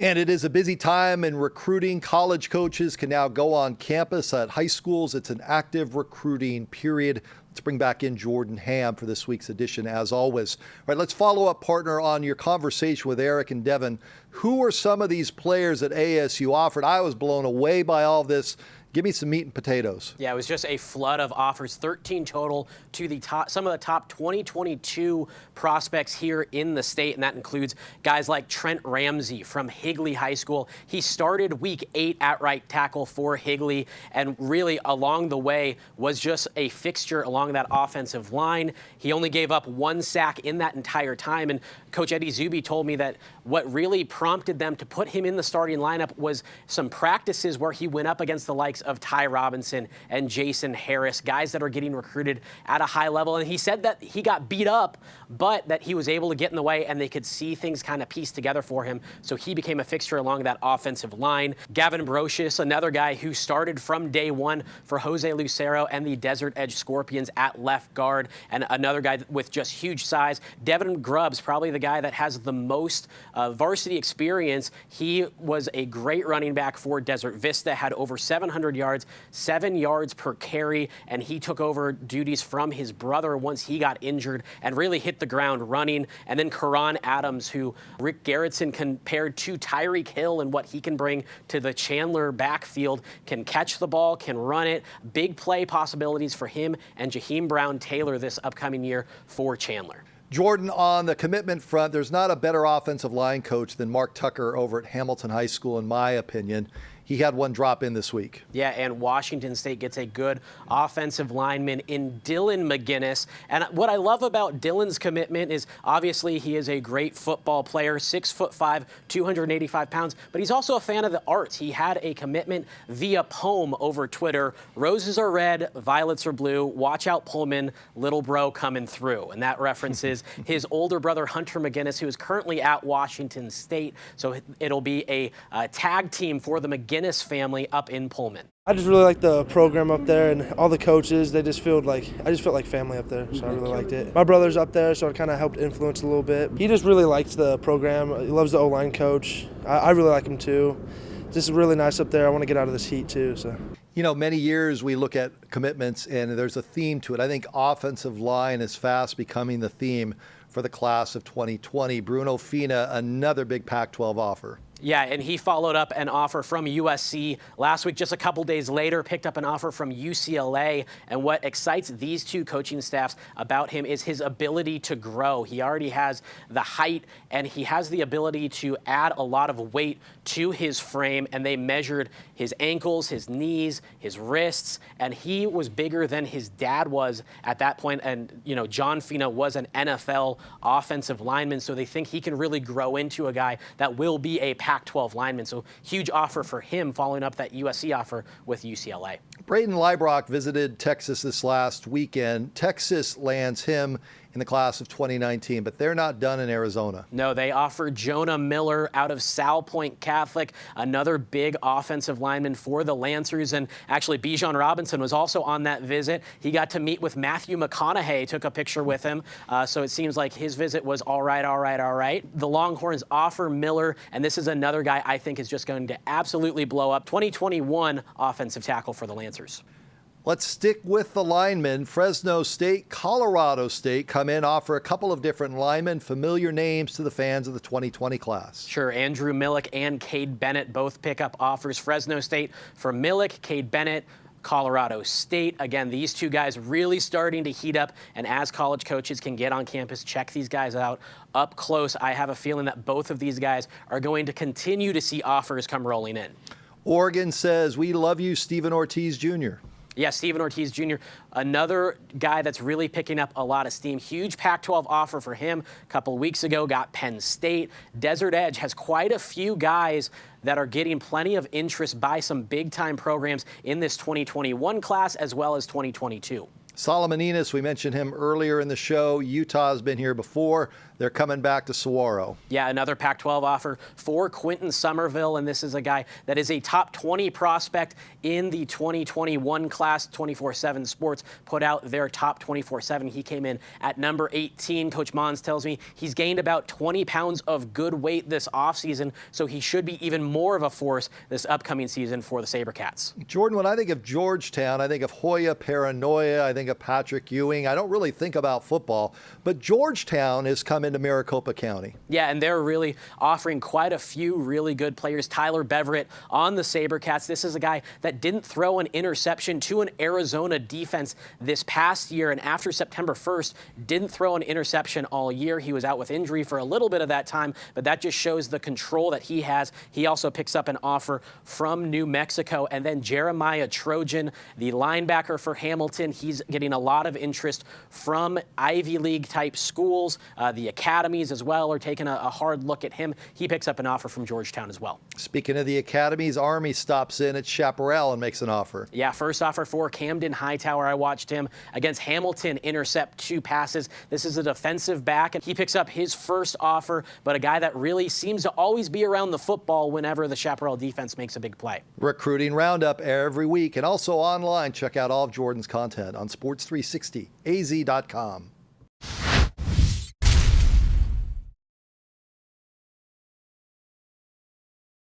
And it is a busy time in recruiting. College coaches can now go on campus. At high schools, it's an active recruiting period. Let's bring back in Jordan Ham for this week's edition, as always. All right, let's follow up, partner, on your conversation with Eric and Devin. Who are some of these players that ASU offered? I was blown away by all of this. Give me some meat and potatoes. Yeah, it was just a flood of offers, 13 total to the top, some of the top 2022 prospects here in the state, and that includes guys like Trent Ramsey from Higley High School. He started week 8 at right tackle for Higley, and really along the way was just a fixture along that offensive line. He only gave up 1 sack in that entire time, and Coach Eddie Zuby told me that what really prompted them to put him in the starting lineup was some practices where he went up against the likes of Ty Robinson and Jason Harris, guys that are getting recruited at a high level. And he said that he got beat up, but that he was able to get in the way and they could see things kind of piece together for him. So he became a fixture along that offensive line. Gavin Brocious, another guy who started from day one for Jose Lucero and the Desert Edge Scorpions at left guard, and another guy with just huge size. Devin Grubbs, probably the guy that has the most varsity experience. He was a great running back for Desert Vista, had over 700 yards, 7 yards per carry, and he took over duties from his brother once he got injured and really hit the ground running. And then Karan Adams, who Rick Garrettson compared to Tyreek Hill and what he can bring to the Chandler backfield, can catch the ball, can run it. Big play possibilities for him and Jaheim Brown-Taylor this upcoming year for Chandler. Jordan, on the commitment front, there's not a better offensive line coach than Mark Tucker over at Hamilton High School, in my opinion. He had one drop in this week. Yeah, and Washington State gets a good offensive lineman in Dylan McGinnis. And what I love about Dylan's commitment is obviously he is a great football player, 6'5", 285 pounds, but he's also a fan of the arts. He had a commitment via poem over Twitter. Roses are red, violets are blue. Watch out, Pullman, little bro coming through. And that references his older brother, Hunter McGinnis, who is currently at Washington State. So it'll be a tag team for the McGinnis family up in Pullman. I just really like the program up there and all the coaches. They just felt like, I just felt like family up there, so I really liked it. My brother's up there, so it kind of helped influence a little bit. He just really likes the program. He loves the O-line coach. I really like him too. Just really nice up there. I want to get out of this heat too. So. You know, many years we look at commitments and there's a theme to it. I think offensive line is fast becoming the theme for the class of 2020. Bruno Fina, another big Pac-12 offer. Yeah, and he followed up an offer from USC last week. Just a couple days later, picked up an offer from UCLA. And what excites these two coaching staffs about him is his ability to grow. He already has the height, and he has the ability to add a lot of weight to his frame. And they measured his ankles, his knees, his wrists, and he was bigger than his dad was at that point. And, you know, John Fina was an NFL offensive lineman, so they think he can really grow into a guy that will be a Pac-12 lineman. So huge offer for him following up that USC offer with UCLA. Braden Liebrock visited Texas this last weekend. Texas lands him in the class of 2019, but they're not done in Arizona. No, they offered Jonah Miller out of Sal Point Catholic, another big offensive lineman for the Lancers. And actually, Bijan Robinson was also on that visit. He got to meet with Matthew McConaughey, took a picture with him. So it seems like his visit was all right, all right, all right. The Longhorns offer Miller, and this is another guy I think is just going to absolutely blow up. 2021 offensive tackle for the Lancers. Let's stick with the linemen. Fresno State, Colorado State come in, offer a couple of different linemen, familiar names to the fans of the 2020 class. Sure, Andrew Millick and Cade Bennett both pick up offers. Fresno State for Millick, Cade Bennett, Colorado State. Again, these two guys really starting to heat up, and as college coaches can get on campus, check these guys out up close, I have a feeling that both of these guys are going to continue to see offers come rolling in. Oregon says, we love you, Stephen Ortiz Jr. Yeah, Stephen Ortiz Jr., another guy that's really picking up a lot of steam. Huge Pac-12 offer for him a couple of weeks ago, got Penn State. Desert Edge has quite a few guys that are getting plenty of interest by some big-time programs in this 2021 class as well as 2022. Solomon Enos, we mentioned him earlier in the show. Utah's been here before. They're coming back to Saguaro. Yeah, another Pac-12 offer for Quentin Somerville, and this is a guy that is a top 20 prospect in the 2021 class. 24/7 Sports put out their top 24/7. He came in at number 18. Coach Mons tells me he's gained about 20 pounds of good weight this offseason, so he should be even more of a force this upcoming season for the SaberCats. Jordan, when I think of Georgetown, I think of Hoya Paranoia, I think of Patrick Ewing. I don't really think about football, but Georgetown has come into Maricopa County. Yeah, and they're really offering quite a few really good players. Tyler Beverett on the SaberCats. This is a guy that didn't throw an interception to an Arizona defense this past year, and after September 1st, didn't throw an interception all year. He was out with injury for a little bit of that time, but that just shows the control that he has. He also picks up an offer from New Mexico. And then Jeremiah Trojan, the linebacker for Hamilton, he's getting a lot of interest from Ivy League type schools. The academies as well are taking a hard look at him. He picks up an offer from Georgetown as well. Speaking of the academies, Army stops in at Chaparral and makes an offer. Yeah, first offer for Camden Hightower. I watched him against Hamilton intercept 2 passes. This is a defensive back, and he picks up his first offer, but a guy that really seems to always be around the football whenever the Chaparral defense makes a big play. Recruiting Roundup every week and also online. Check out all of Jordan's content on sports360az.com.